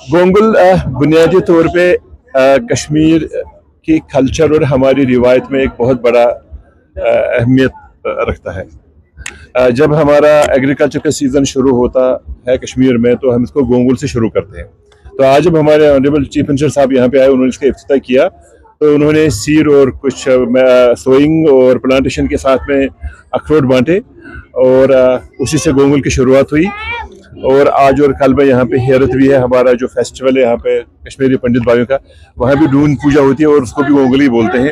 गोंगल बुनियादी तौर पे कश्मीर की कल्चर और हमारी रिवायत में एक बहुत बड़ा अहमियत रखता है। जब हमारा एग्रीकल्चर का सीज़न शुरू होता है कश्मीर में तो हम इसको गोंगल से शुरू करते हैं। तो आज जब हमारे ऑनरेबल चीफ मिनिस्टर साहब यहाँ पे आए, उन्होंने इसका इफ्तिताह किया तो उन्होंने सीड और कुछ सोइंग और प्लांटेशन के साथ में अखरोट बांटे और उसी से गोंगल की शुरुआत हुई। और आज और कल में यहाँ पे हेरत भी है, हमारा जो फेस्टिवल है यहाँ पे कश्मीरी पंडित भाइयों का, वहाँ भी डून पूजा होती है और उसको भी गोंगल ही बोलते हैं।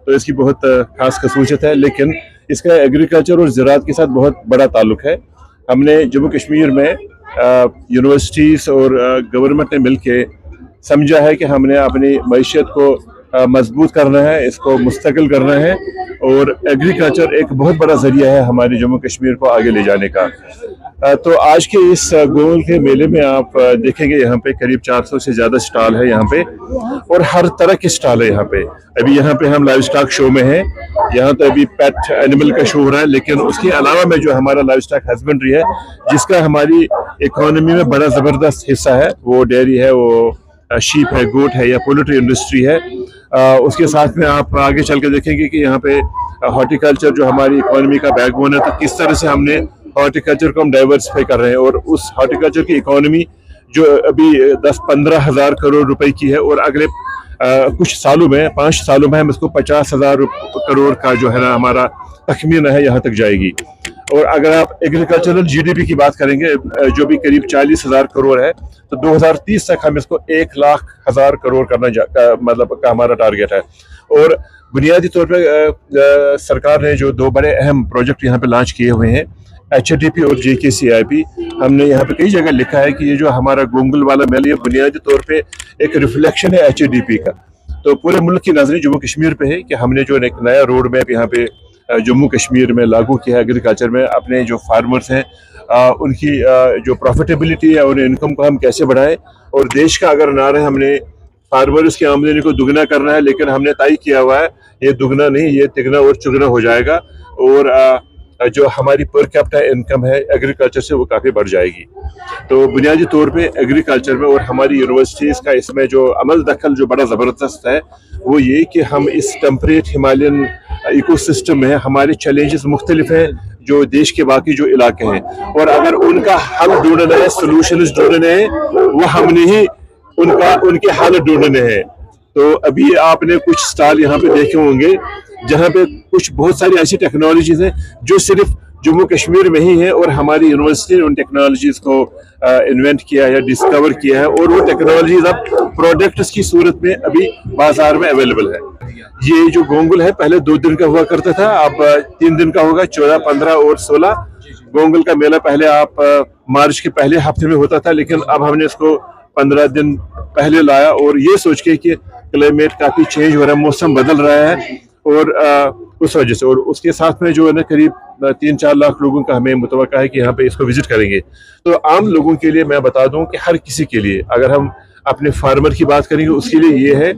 तो इसकी बहुत खास खसूसियत है, लेकिन इसका एग्रीकल्चर और ज़राअत के साथ बहुत बड़ा ताल्लुक है। हमने जम्मू कश्मीर में यूनिवर्सिटीज़ और गवर्नमेंट ने मिलके समझा है कि हमने अपनी मईशत को मजबूत करना है, इसको मुस्तकिल करना है और एग्रीकल्चर एक बहुत बड़ा जरिया है हमारे जम्मू कश्मीर को आगे ले जाने का। तो आज के इस गोंगल के मेले में आप देखेंगे यहाँ पे करीब 400 से ज़्यादा स्टॉल है यहाँ पे, और हर तरह के स्टॉल है यहाँ पे। अभी यहाँ पे हम लाइव स्टॉक शो में हैं, यहाँ तो अभी पेट एनिमल का शो हो रहा है, लेकिन उसके अलावा में जो हमारा लाइव स्टॉक हस्बेंड्री है, जिसका हमारी इकोनॉमी में बड़ा ज़बरदस्त हिस्सा है, वो डेयरी है, वो शीप है, गोट है या पोल्ट्री इंडस्ट्री है। उसके साथ में आप आगे चल के देखेंगे कि यहाँ पे हॉर्टिकल्चर जो हमारी इकोनॉमी का बैकबोन है, तो किस तरह से हमने हॉर्टिकल्चर को हम डाइवर्सिफाई कर रहे हैं। और उस हॉर्टिकल्चर की इकोनॉमी जो अभी 10-15 हज़ार करोड़ रुपए की है, और अगले कुछ सालों में 5 सालों में हम इसको 50,000 करोड़ का जो है ना हमारा तखमीना है, यहाँ तक जाएगी। और अगर आप एग्रीकल्चरल जीडीपी की बात करेंगे जो भी करीब 40,000 करोड़ है, तो 2030 तक हम इसको 1,00,000 करोड़ करना मतलब का हमारा टारगेट है। और बुनियादी तौर पे सरकार ने जो 2 बड़े अहम प्रोजेक्ट यहाँ पे लॉन्च किए हुए हैं, HADP और JKCIP, हमने यहाँ पे कई जगह लिखा है कि ये जो हमारा गोंगल वाला मेला, ये बुनियादी तौर पे एक रिफ्लेक्शन है HADP का। तो पूरे मुल्क की नजरें जम्मू कश्मीर पे है कि हमने जो एक नया रोड मैप यहाँ पे जम्मू कश्मीर में लागू किया है एग्रीकल्चर में। अपने जो फार्मर्स हैं उनकी जो प्रॉफिटेबिलिटी है और इनकम को हम कैसे बढ़ाएं, और देश का अगर नारा है हमने फार्मर्स की आमदनी को दुगना करना है, लेकिन हमने तय किया हुआ है ये दुगना नहीं, ये तिगना और चुगना हो जाएगा। और जो हमारी पर कैपिटा इनकम है एग्रीकल्चर से, वो काफ़ी बढ़ जाएगी। तो बुनियादी तौर पे एग्रीकल्चर में और हमारी यूनिवर्सिटीज़ का इसमें जो अमल दखल जो बड़ा ज़बरदस्त है, वो ये कि हम इस टेम्परेट हिमालयन इकोसिस्टम में हमारे चैलेंजेस मुख्तलिफ हैं जो देश के बाकी जो इलाके हैं, और अगर उनका हल ढूंढना है, सोल्यूशंस ढूंढने हैं, वो हमने ही उनके हल ढूंढने हैं। तो अभी आपने कुछ स्टॉल यहाँ पे देखे होंगे जहाँ पे कुछ बहुत सारी ऐसी टेक्नोलॉजीज हैं जो सिर्फ जम्मू कश्मीर में ही है, और हमारी यूनिवर्सिटी ने उन टेक्नोलॉजीज को इन्वेंट किया है या डिस्कवर किया है, और वो टेक्नोलॉजीज अब प्रोडक्ट्स की सूरत में अभी बाजार में अवेलेबल है। ये जो गोंगल है पहले 2 दिन का हुआ करता था, अब 3 दिन का होगा, 14, 15 और 16। गोंगल का मेला पहले आप मार्च के पहले हफ्ते में होता था, लेकिन अब हमने इसको 15 दिन पहले लाया, और ये सोच के कि क्लाइमेट काफ़ी चेंज हो रहा है, मौसम बदल रहा है, और उस वजह से। और उसके साथ में जो है ना करीब 3-4 लाख लोगों का हमें मुतवक्का है कि यहाँ पे इसको विजिट करेंगे। तो आम लोगों के लिए मैं बता दूं कि हर किसी के लिए, अगर हम अपने फार्मर की बात करेंगे, उसके लिए ये है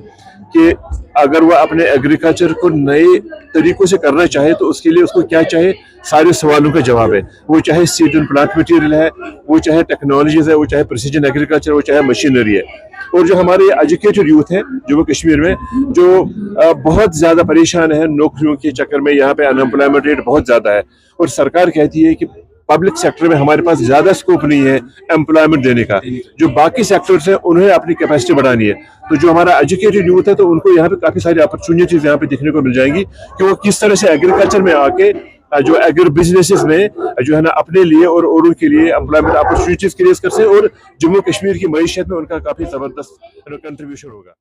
कि अगर वह अपने एग्रीकल्चर को नए तरीकों से करना चाहे तो उसके लिए उसको क्या चाहिए, सारे सवालों का जवाब है। वो चाहे सीड एंड प्लांट मटीरियल है, वो चाहे टेक्नोलॉजीज है, वो चाहे प्रिसीजन एग्रीकल्चर, वो चाहे मशीनरी है। और जो हमारे एजुकेटेड यूथ है जम्मू कश्मीर में, जो बहुत ज़्यादा परेशान है नौकरियों के चक्कर में, यहाँ पे अनएम्प्लॉयमेंट रेट बहुत ज़्यादा है, और सरकार कहती है कि पब्लिक सेक्टर में हमारे पास ज़्यादा स्कोप नहीं है एम्प्लॉयमेंट देने का, जो बाकी सेक्टर्स हैं उन्हें अपनी कैपेसिटी बढ़ानी है। तो जो हमारा एजुकेटेड यूथ है, तो उनको यहाँ पे काफ़ी सारी अपॉर्चुनिटीज़ यहाँ पे देखने को मिल जाएंगी कि वो किस तरह से एग्रीकल्चर में आके जो एग्री बिजनेसेस में जो है ना अपने लिए और औरों के लिए एम्प्लॉयमेंट अपॉर्चुनिटीज़ क्रिएट कर सकें, और जम्मू कश्मीर की मईशत में उनका काफ़ी ज़बरदस्त कंट्रीब्यूशन होगा।